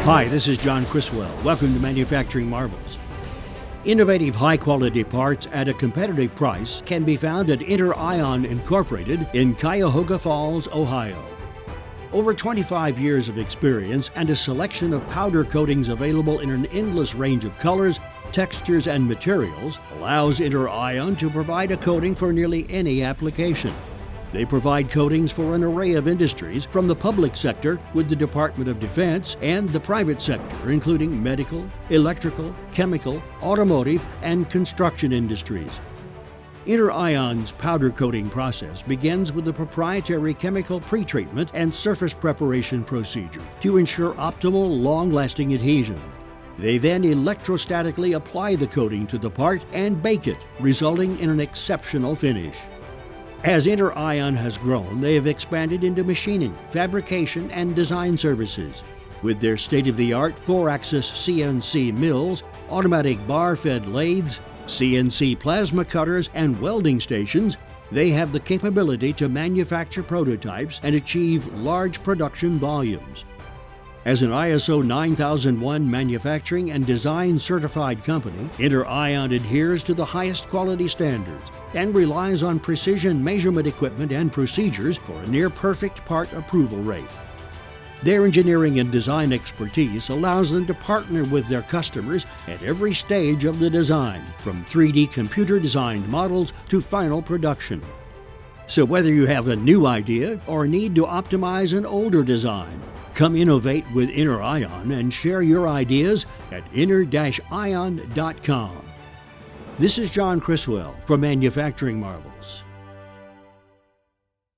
Hi, this is John Criswell. Welcome to Manufacturing Marvels. Innovative, high-quality parts at a competitive price can be found at Inter-Ion Incorporated in Cuyahoga Falls, Ohio. Over 25 years of experience and a selection of powder coatings available in an endless range of colors, textures, and materials allows Inter-Ion to provide a coating for nearly any application. They provide coatings for an array of industries, from the public sector with the Department of Defense and the private sector, including medical, electrical, chemical, automotive, and construction industries. Inter-Ion's powder coating process begins with a proprietary chemical pretreatment and surface preparation procedure to ensure optimal, long-lasting adhesion. They then electrostatically apply the coating to the part and bake it, resulting in an exceptional finish. As Inter-Ion has grown, they have expanded into machining, fabrication, and design services. With their state-of-the-art 4-axis CNC mills, automatic bar-fed lathes, CNC plasma cutters, and welding stations, they have the capability to manufacture prototypes and achieve large production volumes. As an ISO 9001 manufacturing and design certified company, Inter-Ion adheres to the highest quality standards and relies on precision measurement equipment and procedures for a near-perfect part approval rate. Their engineering and design expertise allows them to partner with their customers at every stage of the design, from 3D computer-designed models to final production. So whether you have a new idea or need to optimize an older design, come innovate with Inter-Ion and share your ideas at inter-ion.com. This is John Criswell for Manufacturing Marvels.